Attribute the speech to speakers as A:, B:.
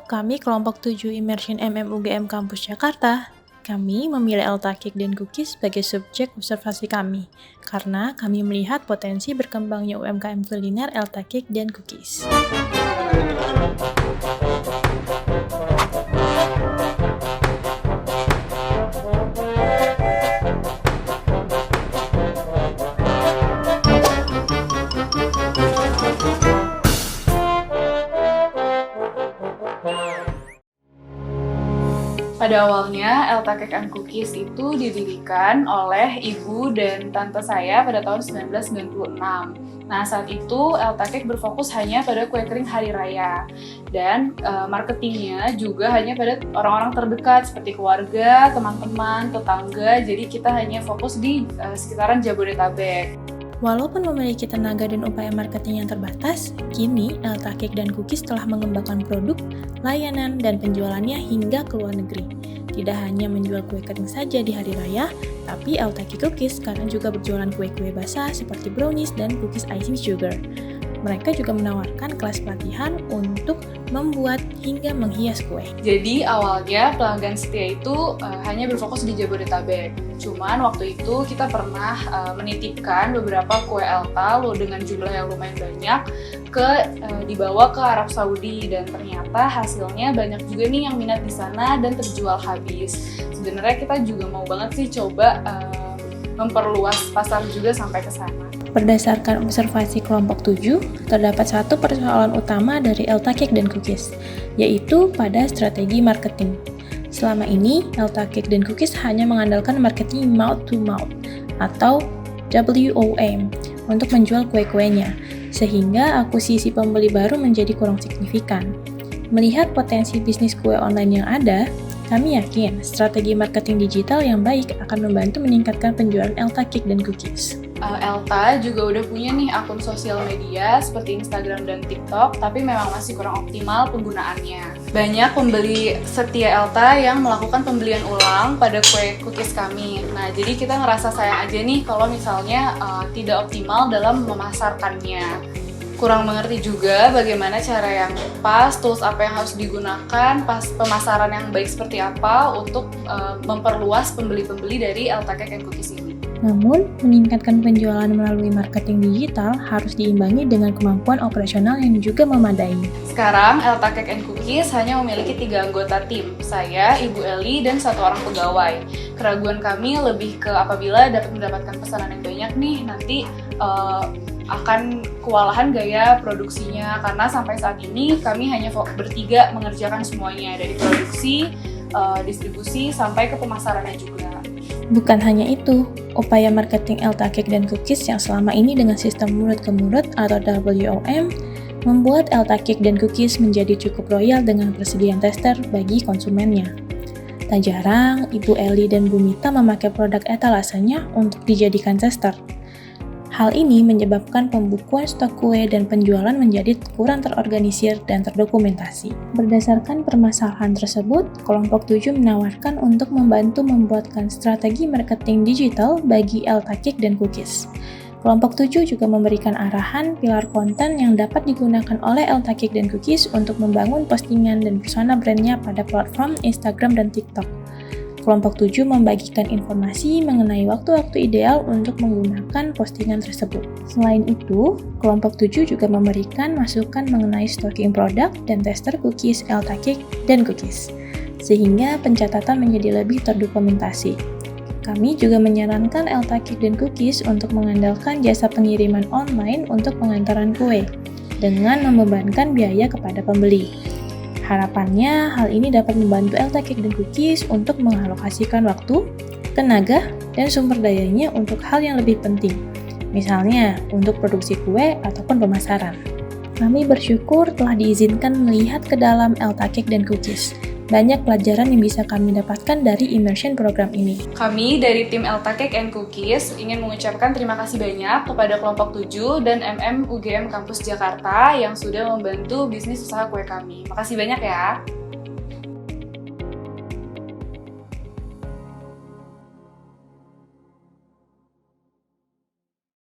A: kami kelompok 7 Immersion UGM Kampus Jakarta. Kami memilih Elta Cake dan Cookies sebagai subjek observasi kami, karena kami melihat potensi berkembangnya UMKM kuliner Elta Cake dan Cookies.
B: Pada awalnya, Elta Cake and Cookies itu didirikan oleh ibu dan tante saya pada tahun 1996. Nah, saat itu Elta Cake berfokus hanya pada kue kering hari raya. Dan marketingnya juga hanya pada orang-orang terdekat seperti keluarga, teman-teman, tetangga. Jadi kita hanya fokus di sekitaran Jabodetabek.
A: Walaupun memiliki tenaga dan upaya marketing yang terbatas, kini Elta Cake dan Cookies telah mengembangkan produk, layanan, dan penjualannya hingga ke luar negeri. Tidak hanya menjual kue kering saja di hari raya, tapi Elta Cake Cookies sekarang juga berjualan kue-kue basah seperti brownies dan cookies icing sugar. Mereka juga menawarkan kelas pelatihan untuk membuat hingga menghias kue.
B: Jadi awalnya pelanggan setia itu hanya berfokus di Jabodetabek. Cuman waktu itu kita pernah menitipkan beberapa kue Elta dengan jumlah yang lumayan banyak dibawa ke Arab Saudi, dan ternyata hasilnya banyak juga nih yang minat di sana dan terjual habis. Sebenarnya kita juga mau banget sih coba memperluas pasar juga sampai ke sana.
A: Berdasarkan observasi kelompok 7, terdapat satu persoalan utama dari Elta Cake dan Cookies, yaitu pada strategi marketing. Selama ini, Elta Cake dan Cookies hanya mengandalkan marketing mouth to mouth atau WOM untuk menjual kue-kuenya, sehingga akuisisi pembeli baru menjadi kurang signifikan. Melihat potensi bisnis kue online yang ada, kami yakin strategi marketing digital yang baik akan membantu meningkatkan penjualan Elta Cake dan Cookies.
B: Elta juga udah punya nih akun sosial media seperti Instagram dan TikTok, tapi memang masih kurang optimal penggunaannya. Banyak pembeli setia Elta yang melakukan pembelian ulang pada kue cookies kami. Nah, jadi kita ngerasa sayang aja nih kalau misalnya tidak optimal dalam memasarkannya. Kurang mengerti juga bagaimana cara yang pas, tools apa yang harus digunakan, pas pemasaran yang baik seperti apa untuk memperluas pembeli-pembeli dari Elta Cake and Cookies ini.
A: Namun, meningkatkan penjualan melalui marketing digital harus diimbangi dengan kemampuan operasional yang juga memadai.
B: Sekarang, Elta Cake and Cookies hanya memiliki 3 anggota tim, saya, Ibu Eli, dan 1 orang pegawai. Keraguan kami lebih ke apabila dapat mendapatkan pesanan yang banyak nih, nanti akan kewalahan gaya produksinya, karena sampai saat ini kami hanya bertiga mengerjakan semuanya, dari produksi, distribusi, sampai ke pemasarannya juga.
A: Bukan hanya itu, upaya marketing Elta Cake dan Cookies yang selama ini dengan sistem mulut ke mulut atau WOM membuat Elta Cake dan Cookies menjadi cukup royal dengan persediaan tester bagi konsumennya. Tak jarang, Ibu Eli dan Bu Mita memakai produk etalasenya untuk dijadikan tester. Hal ini menyebabkan pembukuan stok kue dan penjualan menjadi kurang terorganisir dan terdokumentasi. Berdasarkan permasalahan tersebut, kelompok 7 menawarkan untuk membantu membuatkan strategi marketing digital bagi Elta Cake dan Cookies. Kelompok 7 juga memberikan arahan pilar konten yang dapat digunakan oleh Elta Cake dan Cookies untuk membangun postingan dan persona brandnya pada platform Instagram dan TikTok. Kelompok 7 membagikan informasi mengenai waktu-waktu ideal untuk menggunakan postingan tersebut. Selain itu, kelompok 7 juga memberikan masukan mengenai stocking produk dan tester cookies Elta Cake dan Cookies, sehingga pencatatan menjadi lebih terdokumentasi. Kami juga menyarankan Elta Cake dan Cookies untuk mengandalkan jasa pengiriman online untuk pengantaran kue, dengan membebankan biaya kepada pembeli. Harapannya, hal ini dapat membantu Elta Cake dan Cookies untuk mengalokasikan waktu, tenaga, dan sumber dayanya untuk hal yang lebih penting, misalnya untuk produksi kue ataupun pemasaran. Kami bersyukur telah diizinkan melihat ke dalam Elta Cake dan Cookies. Banyak pelajaran yang bisa kami dapatkan dari immersion program ini.
B: Kami dari tim Elta Cake and Cookies ingin mengucapkan terima kasih banyak kepada kelompok 7 dan UGM Kampus Jakarta yang sudah membantu bisnis usaha kue kami. Makasih banyak ya.